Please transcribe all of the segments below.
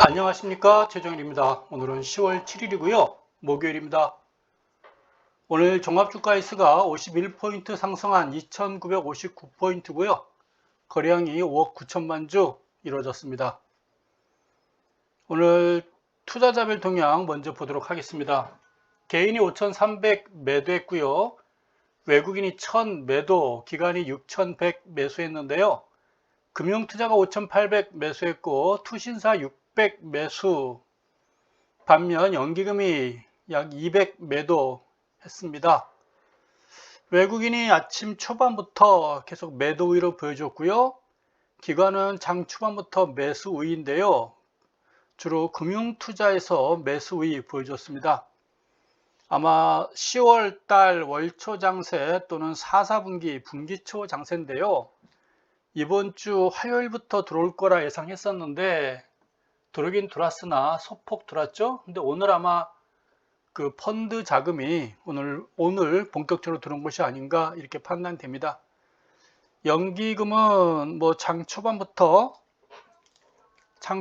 안녕하십니까, 최정일입니다. 오늘은 10월 7일이고요. 목요일입니다. 오늘 종합주가지수가 51포인트 상승한 2959포인트고요. 거래량이 5억 9천만 주 이루어졌습니다. 오늘 투자자별 동향 먼저 보도록 하겠습니다. 개인이 5,300 매도했고요. 외국인이 1,000 매도, 기관이 6,100 매수했는데요. 금융투자가 5,800 매수했고 투신사 600 매수, 반면 연기금이 약 200 매도했습니다. 외국인이 아침 초반부터 계속 매도 우위로 보여줬고요. 기관은 장 초반부터 매수 우위인데요. 주로 금융투자에서 매수 우위 보여줬습니다. 아마 10월 달 월초 장세 또는 4, 4분기 분기초 장세인데요. 이번 주 화요일부터 들어올 거라 예상했었는데 들어오긴 들어왔으나 소폭 들어왔죠. 근데 오늘 아마 그 펀드 자금이 오늘 본격적으로 들어온 것이 아닌가 이렇게 판단됩니다. 연기금은 뭐 장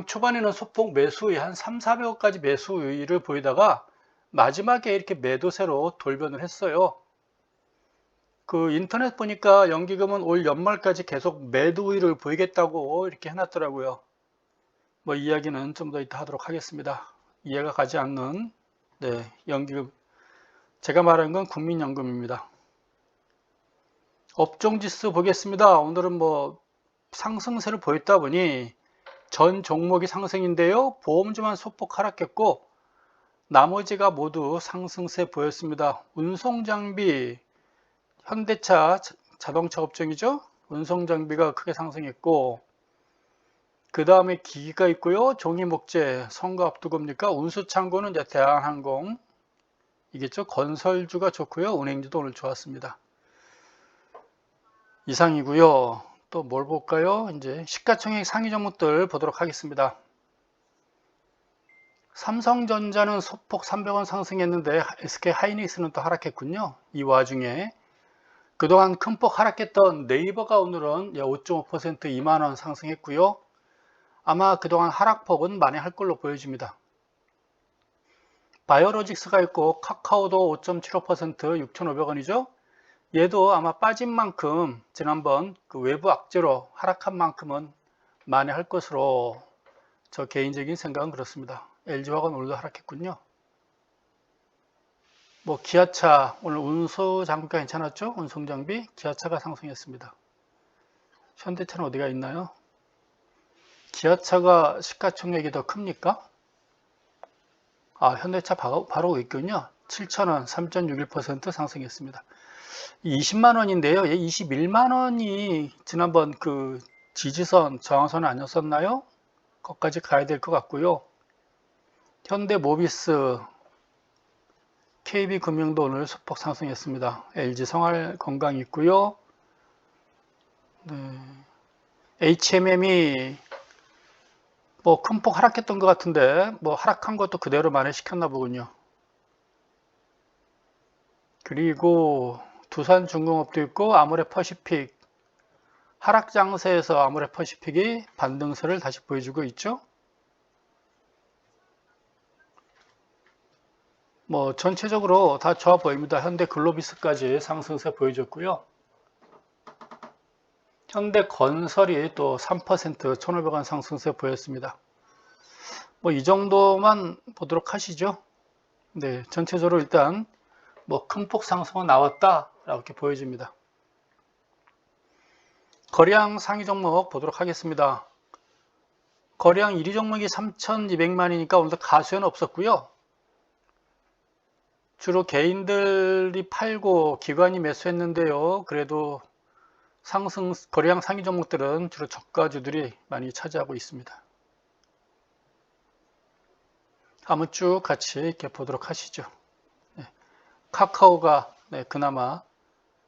초반에는 소폭 매수의 한 3, 400억까지 매수의를 보이다가 마지막에 이렇게 매도세로 돌변을 했어요. 그 인터넷 보니까 연기금은 올 연말까지 계속 매도의를 보이겠다고 이렇게 해놨더라고요. 뭐 이야기는 좀 더 이따 하도록 하겠습니다. 이해가 가지 않는 연기금, 제가 말하는 건 국민연금입니다. 업종지수 보겠습니다. 오늘은 뭐 상승세를 보였다 보니 전 종목이 상승인데요. 보험주만 소폭 하락했고 나머지가 모두 상승세 보였습니다. 운송장비, 현대차 자동차 업종이죠. 운송장비가 크게 상승했고 그 다음에 기기가 있고요. 종이목재, 선거 앞두고입니까? 운수창고는 이제 대한항공 이겠죠. 건설주가 좋고요. 은행주도 오늘 좋았습니다. 이상이고요. 또 뭘 볼까요? 이제 시가총액 상위 종목들 보도록 하겠습니다. 삼성전자는 소폭 300원 상승했는데 SK 하이닉스는 또 하락했군요. 이 와중에 그동안 큰 폭 하락했던 네이버가 오늘은 5.5% 2만원 상승했고요. 아마 그동안 하락폭은 만회할 걸로 보여집니다. 바이오로직스가 있고 카카오도 5.75% 6,500원이죠. 얘도 아마 빠진 만큼 지난번 그 외부 악재로 하락한 만큼은 만회할 것으로 저 개인적인 생각은 그렇습니다. LG화학은 오늘도 하락했군요. 뭐 기아차 오늘 운수장비가 괜찮았죠? 운송장비 기아차가 상승했습니다. 현대차는 어디가 있나요? 기아차가 시가총액이 더 큽니까? 현대차 바로 있군요. 7,000원 3.61% 상승했습니다. 20만원인데요. 21만원이 지난번 그 지지선 저항선 아니었었나요? 거기까지 가야 될 것 같고요. 현대모비스, KB금융도 오늘 소폭 상승했습니다. LG생활건강 있고요. HMM이 뭐 큰 폭 하락했던 것 같은데 뭐 하락한 것도 그대로 만회시켰나 보군요. 그리고 두산중공업도 있고 아모레퍼시픽, 하락 장세에서 아모레퍼시픽이 반등세를 다시 보여주고 있죠. 뭐 전체적으로 다 좋아 보입니다. 현대글로비스까지 상승세 보여줬고요. 현대건설이 또 3% 1,500원 상승세 보였습니다. 뭐 이 정도만 보도록 하시죠. 네, 전체적으로 일단 뭐 큰 폭 상승은 나왔다 이렇게 보여집니다. 거래량 상위 종목 보도록 하겠습니다. 거래량 1위 종목이 3,200만이니까 오늘도 가수는 없었고요. 주로 개인들이 팔고 기관이 매수했는데요. 그래도 거래량 상위 종목들은 주로 저가주들이 많이 차지하고 있습니다. 한번 쭉 같이 이렇게 보도록 하시죠. 카카오가 그나마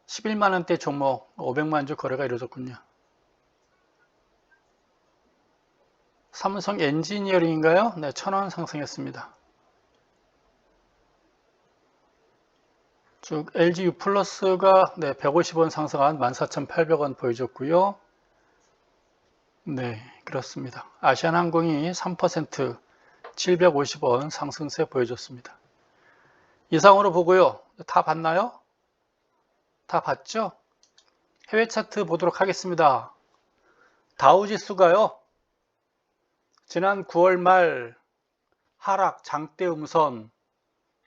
11만원대 종목 500만주 거래가 이루어졌군요. 삼성 엔지니어링인가요? 1,000원 상승했습니다. 쭉 LG U+가 150원 상승한 14,800원 보여줬고요. 네, 그렇습니다. 아시아나항공이 3% 750원 상승세 보여줬습니다. 이상으로 보고요. 다 봤나요? 다 봤죠? 해외 차트 보도록 하겠습니다. 다우지수가요. 지난 9월 말 하락 장대 음선,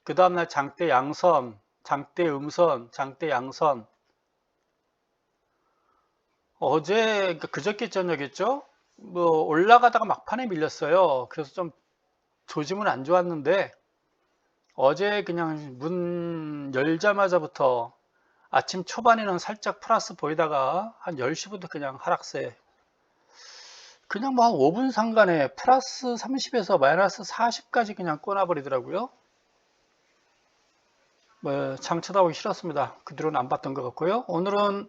그 다음날 장대 양선, 장대 음선, 장대 양선. 어제 그저께 저녁이었죠? 뭐 올라가다가 막판에 밀렸어요. 그래서 좀 조짐은 안 좋았는데 어제 그냥 문 열자마자부터 아침 초반에는 살짝 플러스 보이다가 한 10시부터 그냥 하락세. 그냥 뭐 한 5분 상간에 플러스 30에서 마이너스 40까지 그냥 꺼놔버리더라고요. 뭐 장 쳐다보기 싫었습니다. 그 뒤로는 안 봤던 것 같고요. 오늘은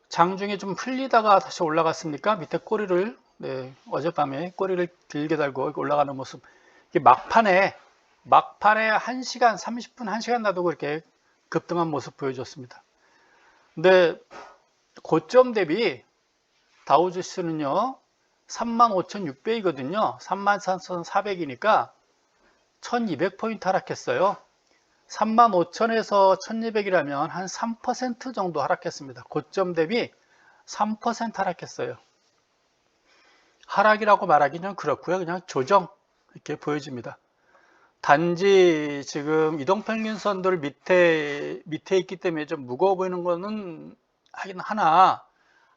장중에 좀 풀리다가 다시 올라갔습니까? 밑에 꼬리를, 네, 어젯밤에 꼬리를 길게 달고 올라가는 모습. 이게 막판에 1시간 30분, 1시간 놔두고 이렇게 급등한 모습 보여줬습니다. 근데 고점 대비 다우지수는요, 35,600이거든요. 34,400이니까 1200포인트 하락했어요. 35,000에서 1200이라면 한 3% 정도 하락했습니다. 고점 대비 3% 하락했어요. 하락이라고 말하기는 그렇고요. 그냥 조정 이렇게 보여집니다. 단지 지금 이동평균선들 밑에 있기 때문에 좀 무거워 보이는 거는 하긴 하나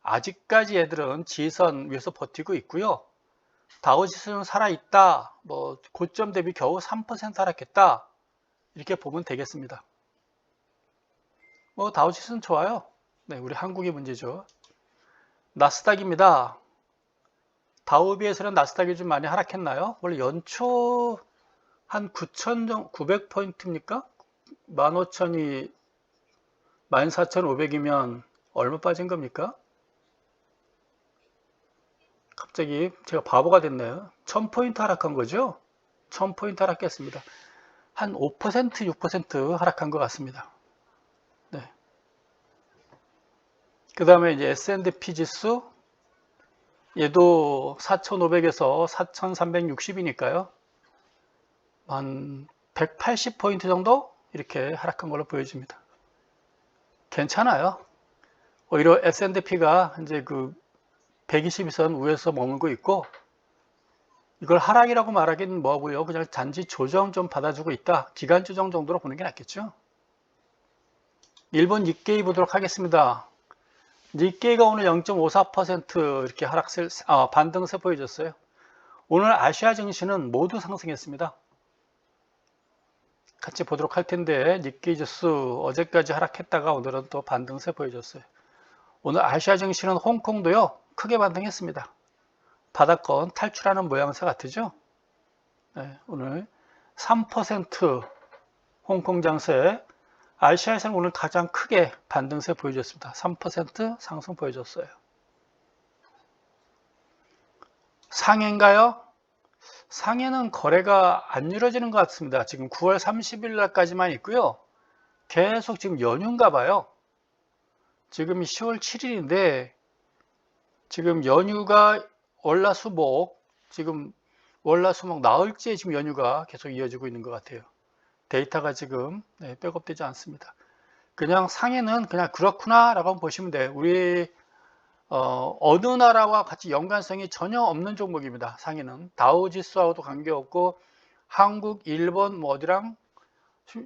아직까지 얘들은 지선 위에서 버티고 있고요. 다우지수는 살아있다. 뭐 고점 대비 겨우 3% 하락했다. 이렇게 보면 되겠습니다. 뭐 다우지수는 좋아요. 네, 우리 한국의 문제죠. 나스닥입니다. 다우 비해서는 나스닥이 좀 많이 하락했나요? 원래 연초 한 9,900포인트입니까? 15,000이 14,500이면 얼마 빠진 겁니까? 갑자기 제가 바보가 됐네요. 1000포인트 하락한 거죠? 1000포인트 하락했습니다. 한 5%, 6% 하락한 것 같습니다. 네. 그 다음에 이제 S&P 지수, 얘도 4,500에서 4,360이니까요. 한 180포인트 정도 이렇게 하락한 걸로 보여집니다. 괜찮아요. 오히려 S&P가 이제 그 122선 위에서 머물고 있고, 이걸 하락이라고 말하기는 뭐고요. 그냥 단지 조정 좀 받아주고 있다. 기간 조정 정도로 보는 게 낫겠죠. 일본 니케이 보도록 하겠습니다. 니케이가 오늘 0.54% 이렇게 반등세 보여줬어요. 오늘 아시아 증시는 모두 상승했습니다. 같이 보도록 할 텐데 니케이 지수 어제까지 하락했다가 오늘은 또 반등세 보여줬어요. 오늘 아시아 증시는 홍콩도요 크게 반등했습니다. 바닥권 탈출하는 모양새 같으죠? 네, 오늘 3% 홍콩 장세, 아시아에서는 오늘 가장 크게 반등세 보여줬습니다. 3% 상승 보여줬어요. 상해인가요? 상해는 거래가 안 이루어지는 것 같습니다. 지금 9월 30일 날까지만 있고요. 계속 지금 연휴인가 봐요. 지금 10월 7일인데 지금 연휴가 월화수목, 지금 월화수목 나흘째 지금 연휴가 계속 이어지고 있는 것 같아요. 데이터가 지금 백업되지 않습니다. 그냥 상해는 그냥 그렇구나 라고 보시면 돼요. 우리 어느 나라와 같이 연관성이 전혀 없는 종목입니다. 상해는 다우지수하고도 관계없고 한국, 일본 뭐 어디랑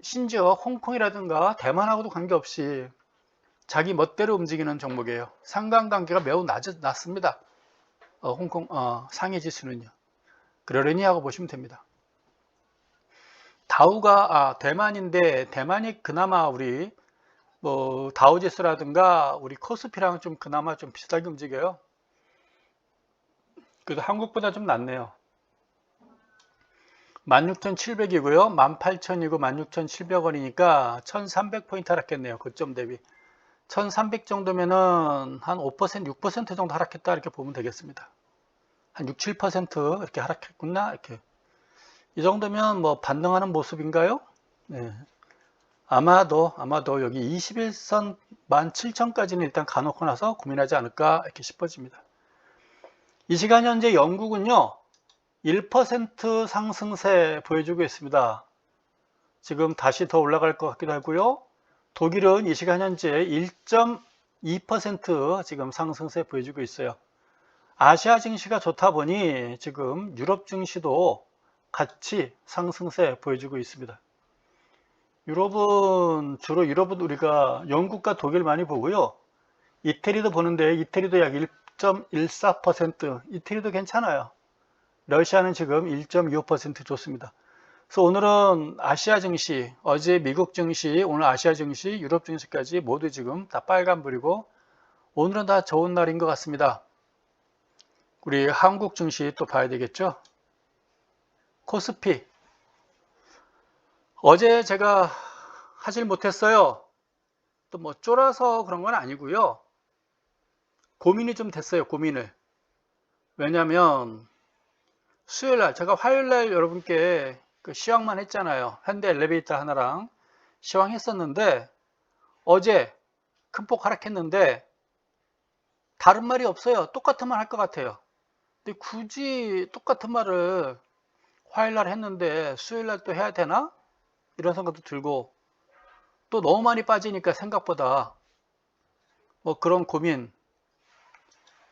심지어 홍콩이라든가 대만하고도 관계없이 자기 멋대로 움직이는 종목이에요. 상관관계가 매우 낮습니다. 홍콩 상해 지수는요. 그러려니 하고 보시면 됩니다. 다우가 대만인데 대만이 그나마 우리 뭐 다우지수라든가 우리 코스피랑 좀 그나마 좀 비슷하게 움직여요. 그래도 한국보다 좀 낫네요. 16,700이고요. 18,000이고 16,700원이니까 1,300포인트 하락했네요. 고점 대비. 1,300 정도면은 한 5%, 6% 정도 하락했다 이렇게 보면 되겠습니다. 한 6, 7% 이렇게 하락했구나 이렇게. 이 정도면 뭐 반등하는 모습인가요? 네. 아마도 여기 21선 17,000까지는 일단 가놓고 나서 고민하지 않을까 이렇게 싶어집니다. 이 시간 현재 영국은요 1% 상승세 보여주고 있습니다. 지금 다시 더 올라갈 것 같기도 하고요. 독일은 이 시간 현재 1.2% 지금 상승세 보여주고 있어요. 아시아 증시가 좋다 보니 지금 유럽 증시도 같이 상승세 보여주고 있습니다. 주로 유럽은 우리가 영국과 독일 많이 보고요. 이태리도 보는데 이태리도 약 1.14%, 이태리도 괜찮아요. 러시아는 지금 1.25% 좋습니다. 그래서 오늘은 아시아 증시, 어제 미국 증시, 오늘 아시아 증시, 유럽 증시까지 모두 지금 다 빨간불이고 오늘은 다 좋은 날인 것 같습니다. 우리 한국 증시 또 봐야 되겠죠. 코스피 어제 제가 하질 못했어요. 또 뭐 쫄아서 그런 건 아니고요. 고민이 좀 됐어요. 고민을. 왜냐면 수요일날 제가 화요일날 여러분께 그 시황만 했잖아요. 현대 엘리베이터 하나랑 시황했었는데 어제 큰폭 하락했는데 다른 말이 없어요. 똑같은 말 할 것 같아요. 근데 굳이 똑같은 말을 화요일날 했는데 수요일날 또 해야 되나? 이런 생각도 들고 또 너무 많이 빠지니까 생각보다 뭐 그런 고민.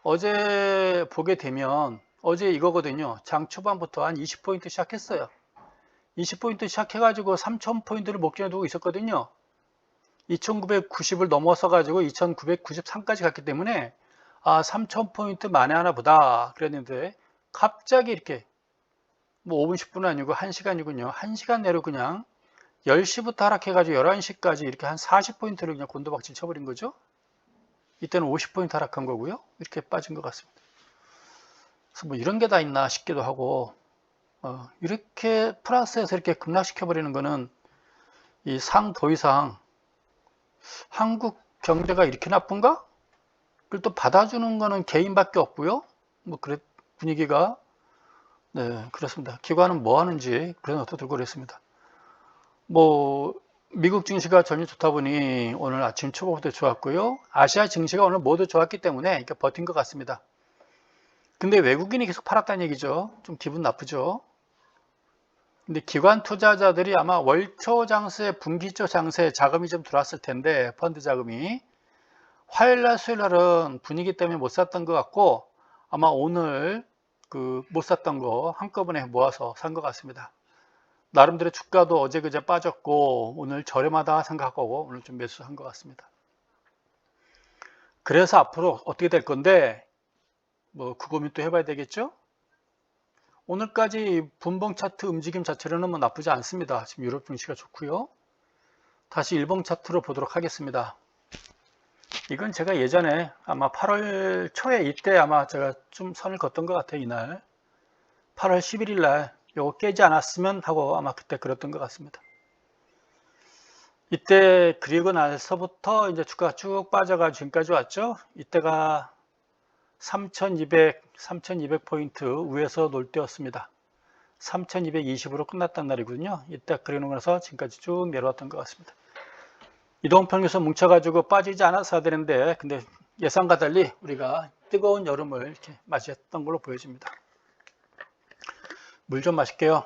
어제 보게 되면 어제 이거거든요. 장 초반부터 한 20포인트 시작했어요. 20포인트 시작해가지고 3000포인트를 목전에 두고 있었거든요. 2990을 넘어서 가지고 2993까지 갔기 때문에 3000포인트 만에 하나 보다 그랬는데 갑자기 이렇게 뭐 5분 10분은 아니고 1시간이군요. 1시간 내로 그냥 10시부터 하락해가지고 11시까지 이렇게 한 40포인트를 그냥 곤도박질 쳐버린 거죠. 이때는 50포인트 하락한 거고요. 이렇게 빠진 것 같습니다. 그래서 뭐 이런 게 다 있나 싶기도 하고 이렇게 플러스에서 이렇게 급락시켜버리는 거는 이 상도이상 한국 경제가 이렇게 나쁜가? 그걸 또 받아주는 거는 개인밖에 없고요. 뭐 그래 분위기가 네 그렇습니다. 기관은 뭐 하는지 그런 것도 들고 그랬습니다. 뭐 미국 증시가 전혀 좋다 보니 오늘 아침 초반부터 좋았고요. 아시아 증시가 오늘 모두 좋았기 때문에 이렇게 버틴 것 같습니다. 근데 외국인이 계속 팔았다는 얘기죠. 좀 기분 나쁘죠. 근데 기관 투자자들이 아마 월초 장세, 분기초 장세 자금이 좀 들어왔을 텐데 펀드 자금이 화요일날 수요일날은 분위기 때문에 못 샀던 것 같고 아마 오늘 그 못 샀던 거 한꺼번에 모아서 산 것 같습니다. 나름대로 주가도 어제 그제 빠졌고 오늘 저렴하다 생각하고 오늘 좀 매수한 것 같습니다. 그래서 앞으로 어떻게 될 건데 뭐 그 고민 또 해봐야 되겠죠. 오늘까지 분봉 차트 움직임 자체로는 뭐 나쁘지 않습니다. 지금 유럽 증시가 좋고요. 다시 일봉 차트로 보도록 하겠습니다. 이건 제가 예전에 아마 8월 초에 이때 아마 제가 좀 선을 걷던 것 같아요. 이날 8월 11일 날 요거 깨지 않았으면 하고 아마 그때 그랬던 것 같습니다. 이때 그리고 나서부터 이제 주가가 쭉 빠져가지고 지금까지 왔죠. 이때가 3200포인트 위에서 놀 때였습니다. 3220으로 끝났단 날이거든요. 이때 그리고 나서 지금까지 쭉 내려왔던 것 같습니다. 이동평균선 뭉쳐가지고 빠지지 않았어야 되는데 근데 예상과 달리 우리가 뜨거운 여름을 이렇게 맞이했던 걸로 보여집니다. 물 좀 마실게요.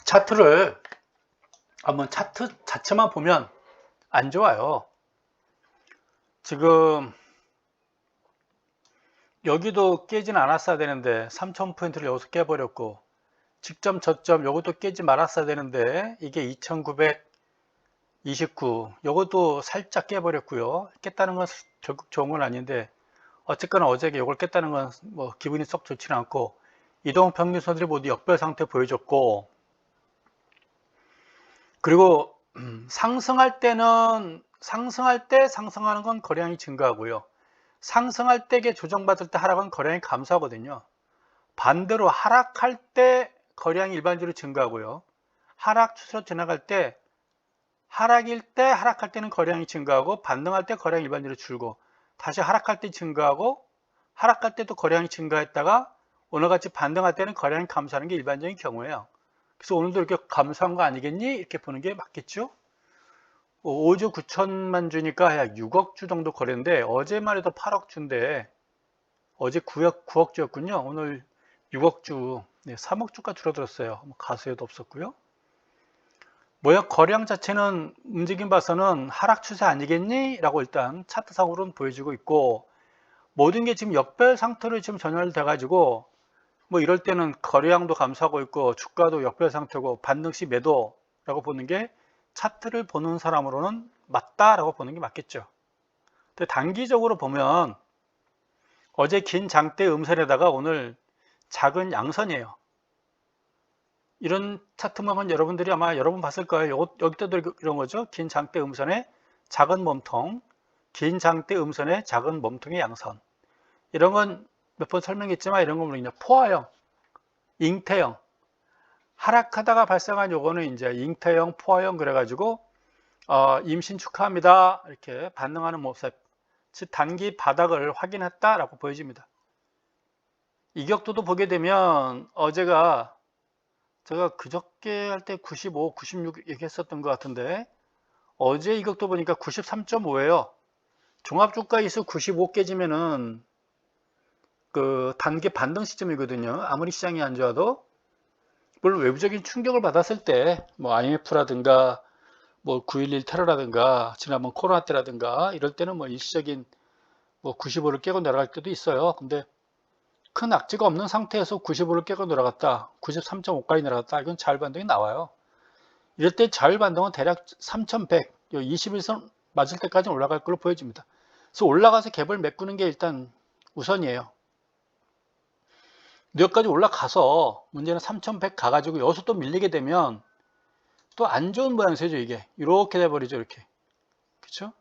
차트를 한번 차트 자체만 보면 안 좋아요. 지금 여기도 깨지는 않았어야 되는데 3000포인트를 여기서 깨버렸고 직점 저점 요것도 깨지 말았어야 되는데 이게 2929 요것도 살짝 깨버렸고요. 깼다는 건 결국 좋은 건 아닌데 어쨌거나 어제 요걸 깼다는 건 뭐 기분이 썩 좋지는 않고 이동평균선들이 모두 역별 상태 보여줬고 그리고 상승할 때 상승하는 건 거래량이 증가하고요. 상승할 때에 조정받을 때 하락은 거래량이 감소하거든요. 반대로 하락할 때 거래량이 일반적으로 증가하고요. 하락 추세로 지나갈 때 하락일 때 하락할 때는 거래량이 증가하고 반등할 때 거래량이 일반적으로 줄고 다시 하락할 때 증가하고 하락할 때도 거래량이 증가했다가 오늘같이 반등할 때는 거래량이 감소하는 게 일반적인 경우예요. 그래서 오늘도 이렇게 감소한 거 아니겠니? 이렇게 보는 게 맞겠죠? 5조 9천만 주니까 약 6억 주 정도 거래인데 어제만 해도 8억 주인데 어제 9억 주였군요. 오늘 6억 주, 네, 3억 주가 줄어들었어요. 가수에도 없었고요. 뭐야, 거래량 자체는 움직임 봐서는 하락 추세 아니겠니? 라고 일단 차트상으로는 보여지고 있고, 모든 게 지금 역별 상태로 지금 전환돼 가지고 뭐 이럴 때는 거래량도 감소하고 있고 주가도 역별 상태고 반등 시 매도라고 보는 게 차트를 보는 사람으로는 맞다라고 보는 게 맞겠죠. 근데 단기적으로 보면 어제 긴 장대 음선에다가 오늘 작은 양선이에요. 이런 차트 모양은 여러분들이 아마 여러 번 봤을 거예요. 여기 때도 이런 거죠. 긴 장대 음선에 작은 몸통, 긴 장대 음선에 작은 몸통의 양선. 이런 건 몇 번 설명했지만 이런 건 뭐냐, 포화형, 잉태형, 하락하다가 발생한 요거는 이제 잉태형, 포화형 그래가지고 임신 축하합니다 이렇게 반응하는 모습, 즉 단기 바닥을 확인했다라고 보여집니다. 이격도도 보게 되면 어제가 제가 그저께 할 때 95, 96 얘기했었던 것 같은데 어제 이격도 보니까 93.5예요. 종합주가지수 95 깨지면은 그 단기 반등 시점이거든요. 아무리 시장이 안 좋아도 물론 외부적인 충격을 받았을 때 뭐 IMF라든가 뭐 9.11 테러라든가 지난번 코로나 때라든가 이럴 때는 뭐 일시적인 뭐 95를 깨고 내려갈 때도 있어요. 근데 큰 악재가 없는 상태에서 95를 깨고 내려갔다, 93.5까지 내려갔다, 이건 자율 반등이 나와요. 이럴 때 자율 반등은 대략 3100, 21선 맞을 때까지 올라갈 걸로 보여집니다. 그래서 올라가서 갭을 메꾸는 게 일단 우선이에요. 여기까지 올라가서 문제는 3100 가가지고 여기서 또 밀리게 되면 또 안 좋은 모양새죠. 이게 이렇게 돼버리죠. 이렇게, 그렇죠?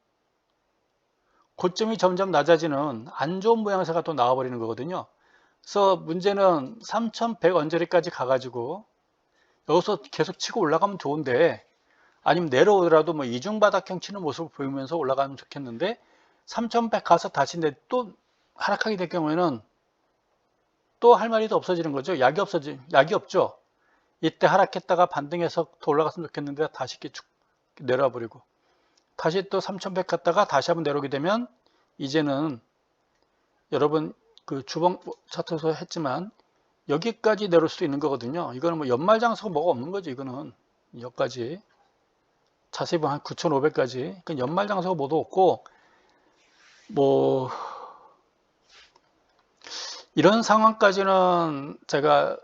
고점이 점점 낮아지는 안 좋은 모양새가 또 나와버리는 거거든요. 그래서 문제는 3100 언저리까지 가가지고 여기서 계속 치고 올라가면 좋은데, 아니면 내려오더라도 뭐 이중바닥형 치는 모습을 보이면서 올라가면 좋겠는데 3100 가서 다시 또 하락하게 될 경우에는 또 할 말이 더 없어지는 거죠. 약이 없죠. 이때 하락했다가 반등해서 더 올라갔으면 좋겠는데 다시 이렇게 쭉 내려와 버리고 다시 또 3100 갔다가 다시 한번 내려오게 되면 이제는 여러분 그 주봉 차트에서 했지만 여기까지 내려올 수도 있는 거거든요. 이거는 뭐 연말장수가 뭐가 없는 거죠. 이거는 여기까지 자세히 보면 한 9,500까지. 그러니까 연말장수가 뭐도 없고 뭐 이런 상황까지는 제가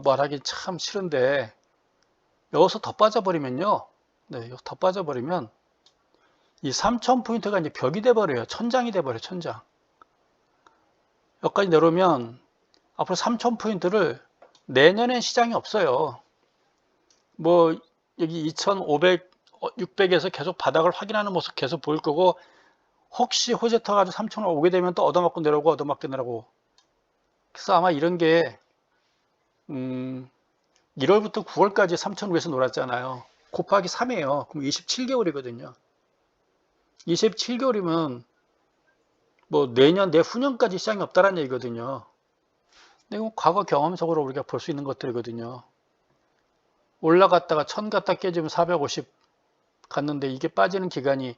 말하기 참 싫은데 여기서 더 빠져버리면요. 여기서 더 빠져버리면 이 3000포인트가 이제 벽이 돼버려요. 천장이 돼버려요. 천장. 여기까지 내려오면 앞으로 3000포인트를 내년엔 시장이 없어요. 뭐 여기 2500, 600에서 계속 바닥을 확인하는 모습 계속 보일 거고, 혹시 호재 터가지고 3000을 오게 되면 또 얻어맞고 내려오고 얻어맞고 내려오고. 그래서 아마 이런 게 1월부터 9월까지 3000 위에서 놀았잖아요. 곱하기 3이에요. 그럼 27개월이거든요. 27개월이면 뭐 내년, 내후년까지 시장이 없다는 얘기거든요. 근데 이건 과거 경험적으로 우리가 볼 수 있는 것들이거든요. 올라갔다가 1000 갔다 깨지면 450 갔는데 이게 빠지는 기간이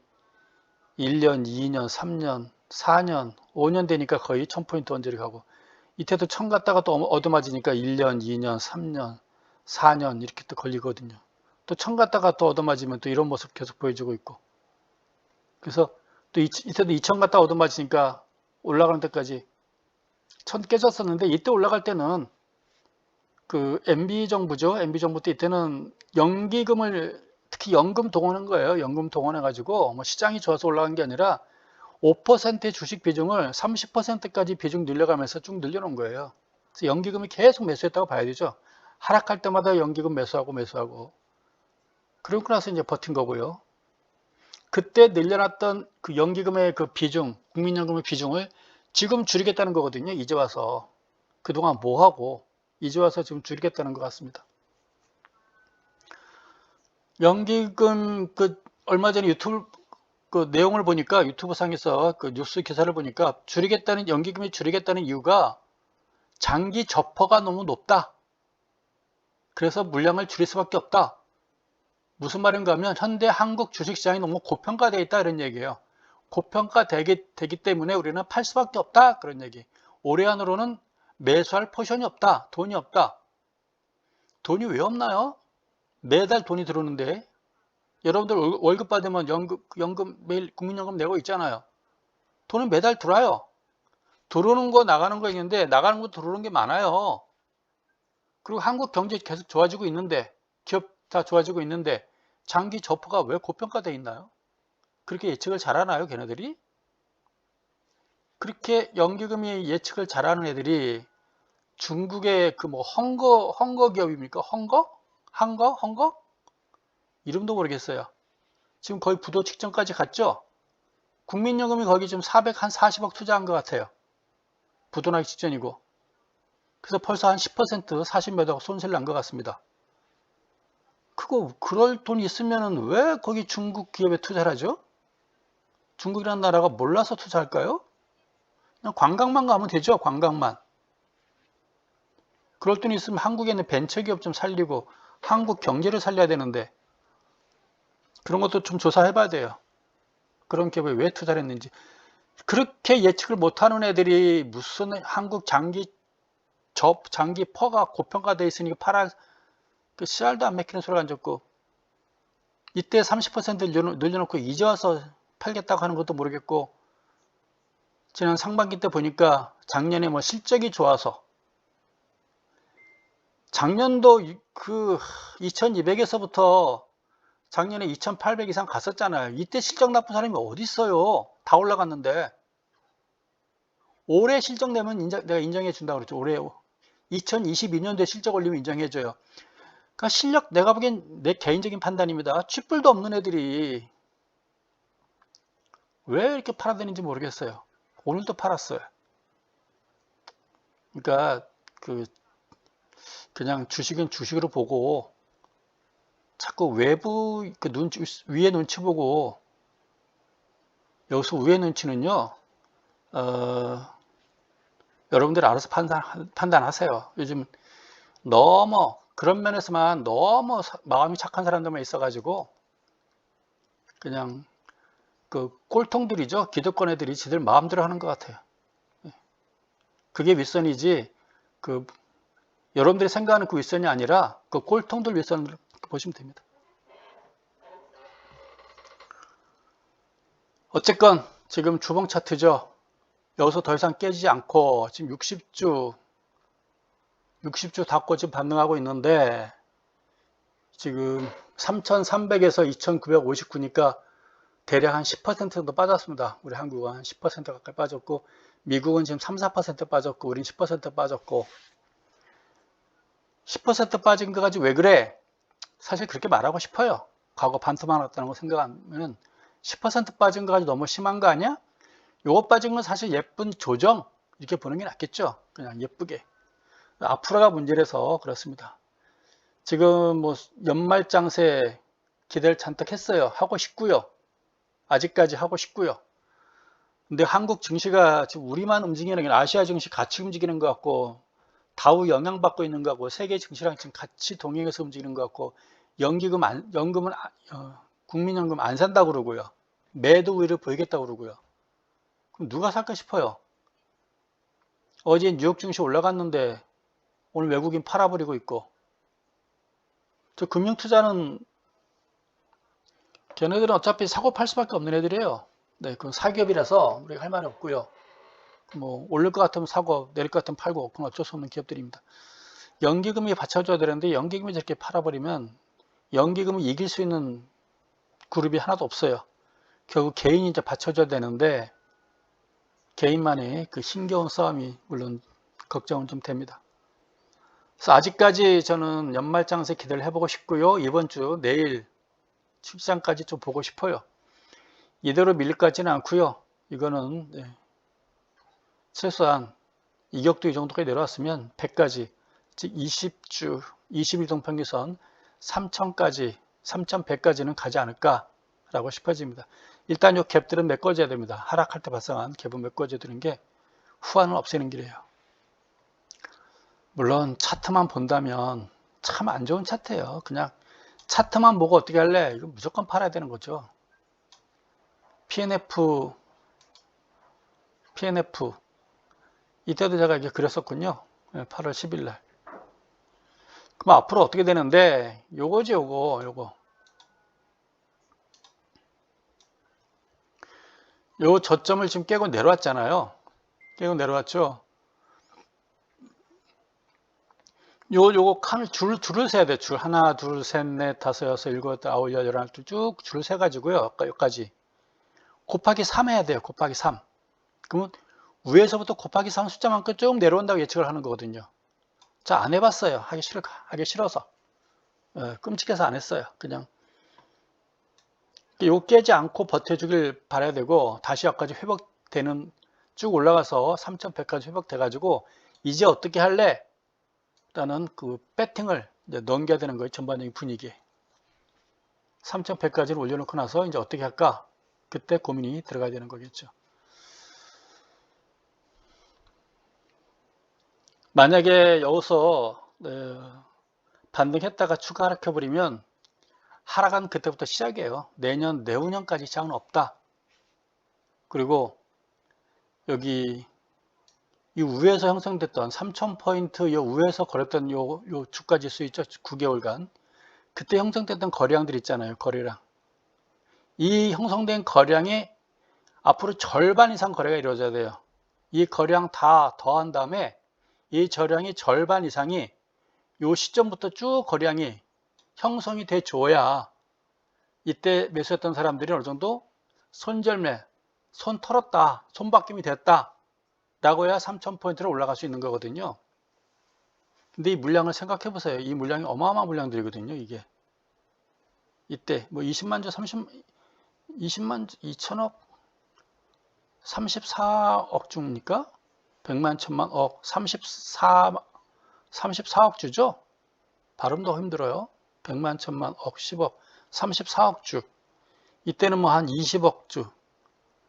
1년, 2년, 3년, 4년, 5년 되니까 거의 1000포인트 언저리 가고, 이때도 1000 갔다가 또 얻어맞으니까 1년, 2년, 3년, 4년 이렇게 또 걸리거든요. 또 1000 갔다가 또 얻어맞으면 또 이런 모습 계속 보여주고 있고, 그래서 또 이때도 2000 갔다가 얻어맞으니까 올라가는 데까지 1000 깨졌었는데, 이때 올라갈 때는 그 MB정부죠. MB정부 때 이때는 연기금을 특히 연금 동원한 거예요. 연금 동원해가지고 뭐 시장이 좋아서 올라간 게 아니라 5%의 주식 비중을 30%까지 비중 늘려가면서 쭉 늘려놓은 거예요. 그래서 연기금이 계속 매수했다고 봐야 되죠. 하락할 때마다 연기금 매수하고 그러고 나서 이제 버틴 거고요. 그때 늘려놨던 그 연기금의 그 비중, 국민연금의 비중을 지금 줄이겠다는 거거든요. 이제 와서. 그동안 뭐 하고 이제 와서 지금 줄이겠다는 것 같습니다. 연기금 얼마 전에 유튜브 그 내용을 보니까, 유튜브 상에서 그 뉴스 기사를 보니까 연기금이 줄이겠다는 이유가 장기 저퍼가 너무 높다. 그래서 물량을 줄일 수밖에 없다. 무슨 말인가 하면 현대 한국 주식시장이 너무 고평가되어 있다 이런 얘기예요. 고평가되기 때문에 우리는 팔 수밖에 없다 그런 얘기. 올해 안으로는 매수할 포션이 없다. 돈이 없다. 돈이 왜 없나요? 매달 돈이 들어오는데 여러분들 월급 받으면 연금 매일 국민연금 내고 있잖아요. 돈은 매달 들어와요. 들어오는 거 나가는 거 있는데 나가는 거 들어오는 게 많아요. 그리고 한국 경제 계속 좋아지고 있는데 기업 다 좋아지고 있는데 장기 저퍼가 왜 고평가되어 있나요? 그렇게 예측을 잘하나요, 걔네들이? 그렇게 연기금이 예측을 잘하는 애들이 중국의 그 뭐 헝거 기업입니까? 헝거? 이름도 모르겠어요. 지금 거의 부도 직전까지 갔죠? 국민연금이 거기 지금 440억 투자한 것 같아요. 부도 나기 직전이고. 그래서 벌써 한 10% 40몇 억 손실 난 것 같습니다. 그럴 돈 있으면은 왜 거기 중국 기업에 투자를 하죠? 중국이라는 나라가 몰라서 투자할까요? 그냥 관광만 가면 되죠, 관광만. 그럴 돈 있으면 한국에 있는 벤처기업 좀 살리고 한국 경제를 살려야 되는데 그런 것도 좀 조사해 봐야 돼요. 그런 기업에 왜 투자를 했는지. 그렇게 예측을 못하는 애들이 무슨 한국 장기 퍼가 고평가되어 있으니까 그 씨알도 안 맥히는 소리가 안 듣고 이때 30% 늘려놓고 이제 와서 팔겠다고 하는 것도 모르겠고 지난 상반기 때 보니까 작년에 뭐 실적이 좋아서 작년도 그 2200에서부터 작년에 2800 이상 갔었잖아요. 이때 실적 나쁜 사람이 어디 있어요? 다 올라갔는데 올해 실적 내면 내가 인정해 준다고 그랬죠. 올해 2022년도에 실적 올리면 인정해 줘요. 그러니까 실력 내가 보기엔 내 개인적인 판단입니다. 쥐뿔도 없는 애들이 왜 이렇게 팔아대는지 모르겠어요. 오늘도 팔았어요. 그러니까 그냥 주식은 주식으로 보고 자꾸 외부 위에 눈치 보고 여기서 위에 눈치는요. 여러분들 알아서 판단하세요. 요즘 너무 그런 면에서만 너무 마음이 착한 사람들만 있어가지고 그냥 그 꼴통들이죠. 기득권 애들이 지들 마음대로 하는 것 같아요. 그게 윗선이지 여러분들이 생각하는 그 윗선이 아니라 그 꼴통들 윗선을 보시면 됩니다. 어쨌건 지금 주봉 차트죠. 여기서 더 이상 깨지지 않고 지금 60주 닫고 지금 반등하고 있는데 지금 3,300에서 2,959니까 대략 한 10% 정도 빠졌습니다. 우리 한국은 한 10% 가까이 빠졌고 미국은 지금 3, 4% 빠졌고 우린 10% 빠졌고 10% 빠진 거 가지고 왜 그래? 사실 그렇게 말하고 싶어요. 과거 반토막 났다는 거 생각하면 10% 빠진 거 가지고 너무 심한 거 아니야? 요거 빠진 건 사실 예쁜 조정 이렇게 보는 게 낫겠죠. 그냥 예쁘게. 앞으로가 문제라서 그렇습니다. 지금 뭐 연말장세 기대를 잔뜩 했어요. 하고 싶고요. 아직까지 하고 싶고요. 근데 한국 증시가 지금 우리만 움직이는 게 아니라 아시아 증시 같이 움직이는 것 같고 다우 영향받고 있는 것 같고 세계 증시랑 지금 같이 동행해서 움직이는 것 같고 국민연금 안 산다고 그러고요. 매도 우위를 보이겠다고 그러고요. 그럼 누가 살까 싶어요. 어제 뉴욕 증시 올라갔는데 오늘 외국인 팔아버리고 있고 저 금융투자는 걔네들은 어차피 사고 팔 수밖에 없는 애들이에요. 네, 그건 사기업이라서 우리가 할 말이 없고요. 뭐 오를 것 같으면 사고 내릴 것 같으면 팔고 그건 어쩔 수 없는 기업들입니다. 연기금이 받쳐줘야 되는데 연기금이 저렇게 팔아버리면 연기금을 이길 수 있는 그룹이 하나도 없어요. 결국 개인이 이제 받쳐줘야 되는데 개인만의 그 힘겨운 싸움이 물론 걱정은 좀 됩니다. 그래서 아직까지 저는 연말장세 기대를 해보고 싶고요. 이번 주 내일 출시장까지 좀 보고 싶어요. 이대로 밀릴 것 같지는 않고요. 이거는 최소한 이격도 이 정도까지 내려왔으면 100까지 즉 20주 21동 평균선 3,000까지 3,100까지는 가지 않을까라고 싶어집니다. 일단 이 갭들은 메꿔줘야 됩니다. 하락할 때 발생한 갭은 메꿔줘야 되는 게 후환을 없애는 길이에요. 물론 차트만 본다면 참 안 좋은 차트예요. 그냥 차트만 보고 어떻게 할래? 이거 무조건 팔아야 되는 거죠. PNF 이때도 제가 이게 그렸었군요. 8월 10일 날. 그럼 앞으로 어떻게 되는데, 요거지, 요거. 요 저점을 지금 깨고 내려왔잖아요. 깨고 내려왔죠. 요거 칸을 줄을 세야 돼. 줄 하나, 둘, 셋, 넷, 다섯, 여섯, 일곱, 아홉, 열, 열하나, 쭉 줄을 세 가지고요. 여기까지 곱하기 3 해야 돼요. 곱하기 3. 그러면 위에서부터 곱하기 3 숫자만큼 쭉 내려온다고 예측을 하는 거거든요. 자, 안 해봤어요. 하기 싫어서. 끔찍해서 안 했어요. 그냥 요 깨지 않고 버텨주길 바라야 되고, 다시 여기까지 회복되는, 쭉 올라가서 3,100까지 회복돼 가지고 이제 어떻게 할래? 라는 그 배팅을 이제 넘겨야 되는 거예요. 전반적인 분위기에. 3,100까지를 올려놓고 나서 이제 어떻게 할까? 그때 고민이 들어가야 되는 거겠죠. 만약에 여기서 반등했다가 추가 하락해버리면 하락은 그때부터 시작이에요. 내년, 내후년까지 시작은 없다. 그리고 여기 이 위에서 형성됐던 3,000포인트 이 위에서 거래했던 요 주가 지수 있죠? 9개월간. 그때 형성됐던 거래량들 있잖아요. 거래량. 이 형성된 거래량이 앞으로 절반 이상 거래가 이루어져야 돼요. 이 거래량 다 더한 다음에 이 거래량이 절반 이상이 요 시점부터 쭉 거래량이 형성이 돼 줘야 이때 매수했던 사람들이 어느 정도 손절매, 손 털었다, 손바뀜이 됐다 라고 해야 3,000포인트로 올라갈 수 있는 거거든요. 근데 이 물량을 생각해 보세요. 이 물량이 어마어마한 물량들이거든요. 이게 이때 뭐 20만 주, 20만 주, 2천억, 34억 주입니까? 100만, 1000만, 억, 34억 주죠? 발음도 힘들어요. 100만, 1000만, 억, 10억, 34억 주. 이때는 뭐 한 20억 주.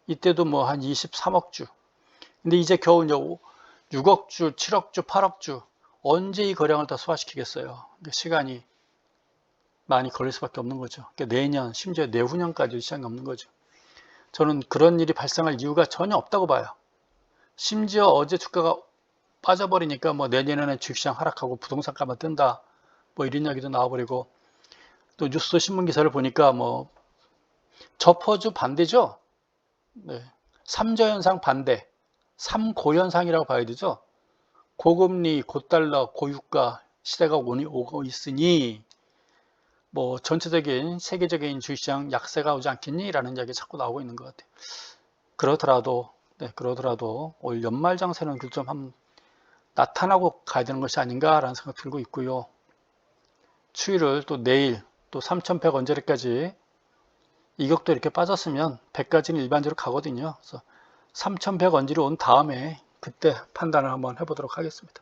이때도 뭐 한 23억 주. 근데 이제 겨우 6억 주, 7억 주, 8억 주. 언제 이 거량을 다 소화시키겠어요? 시간이 많이 걸릴 수밖에 없는 거죠. 그러니까 내년, 심지어 내후년까지 시간이 없는 거죠. 저는 그런 일이 발생할 이유가 전혀 없다고 봐요. 심지어 어제 주가가 빠져버리니까 뭐 내년에는 주식시장 하락하고 부동산 값만 뜬다. 뭐 이런 이야기도 나와버리고 또 뉴스 신문 기사를 보니까 뭐 저퍼주 반대죠. 네. 3저 현상 반대. 3고 현상이라고 봐야 되죠. 고금리, 고달러, 고유가 시대가 오고 있으니 뭐 전체적인 세계적인 주식시장 약세가 오지 않겠니? 라는 이야기 자꾸 나오고 있는 것 같아요. 그러더라도 올 연말장세는 좀 한번 나타나고 가야 되는 것이 아닌가라는 생각 들고 있고요. 추이를 또 내일 또 3,100 언저리까지 이격도 이렇게 빠졌으면 100까지는 일반적으로 가거든요. 그래서 3,100 언저리 온 다음에 그때 판단을 한번 해보도록 하겠습니다.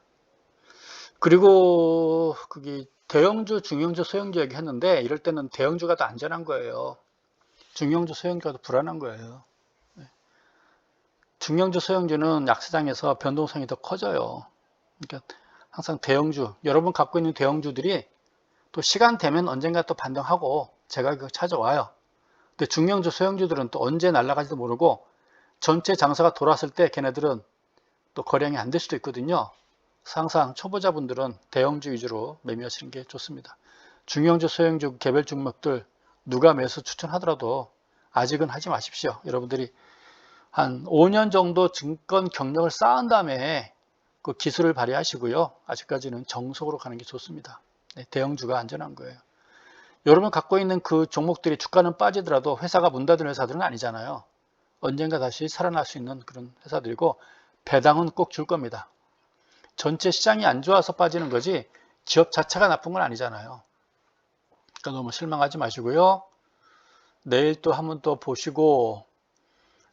그리고 그게 대형주, 중형주, 소형주 얘기했는데 이럴 때는 대형주가 더 안전한 거예요. 중형주, 소형주가 더 불안한 거예요. 중형주, 소형주는 약세장에서 변동성이 더 커져요. 그러니까 항상 대형주, 여러분 갖고 있는 대형주들이 또 시간 되면 언젠가 또 반등하고 제가 찾아와요. 근데 중형주, 소형주들은 또 언제 날아갈지도 모르고 전체 장사가 돌았을 때 걔네들은 또 거래량이 안 될 수도 있거든요. 항상 초보자분들은 대형주 위주로 매매하시는 게 좋습니다. 중형주, 소형주, 개별 종목들 누가 매수 추천하더라도 아직은 하지 마십시오. 여러분들이 한 5년 정도 증권 경력을 쌓은 다음에 그 기술을 발휘하시고요. 아직까지는 정석으로 가는 게 좋습니다. 네, 대형주가 안전한 거예요. 여러분 갖고 있는 그 종목들이 주가는 빠지더라도 회사가 문 닫은 회사들은 아니잖아요. 언젠가 다시 살아날 수 있는 그런 회사들이고 배당은 꼭 줄 겁니다. 전체 시장이 안 좋아서 빠지는 거지 기업 자체가 나쁜 건 아니잖아요. 그러니까 너무 실망하지 마시고요. 내일 또 한번 또 보시고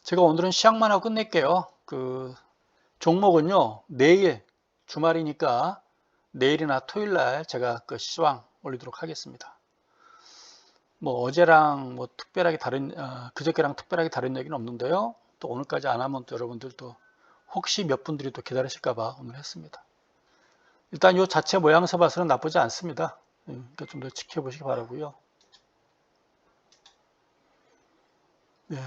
제가 오늘은 시황만 하고 끝낼게요. 그 종목은요. 내일 주말이니까 내일이나 토요일날 제가 그 시황 올리도록 하겠습니다. 뭐 어제랑 뭐 특별하게 그저께랑 특별하게 다른 얘기는 없는데요. 또 오늘까지 안 하면 또 여러분들 또 혹시 몇 분들이 또 기다리실까봐 오늘 했습니다. 일단 이 자체 모양새 봐서는 나쁘지 않습니다. 그러니까 좀 더 지켜보시기 바라고요. 네.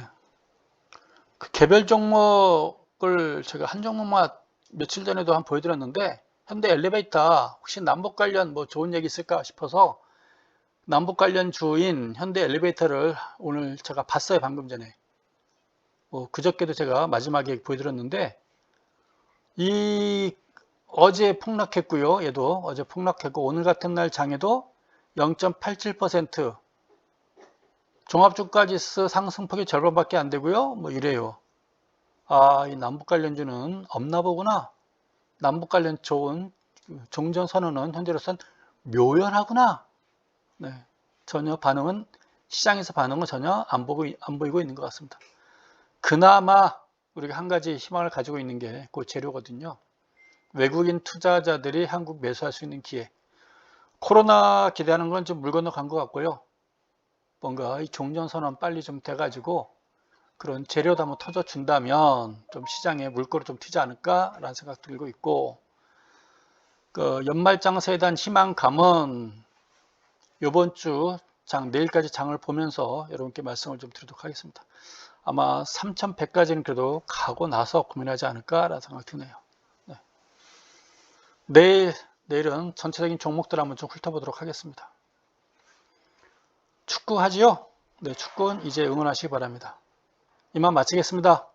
그 개별 종목을 제가 한 종목만 며칠 전에도 한 보여드렸는데, 현대 엘리베이터 혹시 남북 관련 뭐 좋은 얘기 있을까 싶어서 남북 관련 주인 현대 엘리베이터를 오늘 제가 봤어요. 방금 전에. 그저께도 제가 마지막에 보여드렸는데, 이 어제 폭락했고요. 얘도 어제 폭락했고, 오늘 같은 날 장에도 0.87%, 종합주가지수 상승폭이 절반밖에 안 되고요. 뭐 이래요. 아, 이 남북 관련주는 없나 보구나. 남북 관련 좋은 종전선언은 현재로선 묘연하구나. 네, 전혀 반응은, 시장에서 반응은 전혀 안 보이고 있는 것 같습니다. 그나마 우리가 한 가지 희망을 가지고 있는 게 그 재료거든요. 외국인 투자자들이 한국 매수할 수 있는 기회. 코로나 기대하는 건 좀 물 건너간 것 같고요. 뭔가 이 종전선언 빨리 좀 돼가지고 그런 재료도 한번 터져준다면 좀 시장에 물꼬를 좀 튀지 않을까라는 생각 들고 있고, 그 연말장세에 대한 희망감은 이번 주 내일까지 장을 보면서 여러분께 말씀을 좀 드리도록 하겠습니다. 아마 3100까지는 그래도 가고 나서 고민하지 않을까라는 생각 드네요. 네. 내일은 전체적인 종목들 한번 좀 훑어보도록 하겠습니다. 축구 하지요? 네, 축구는 이제 응원하시기 바랍니다. 이만 마치겠습니다.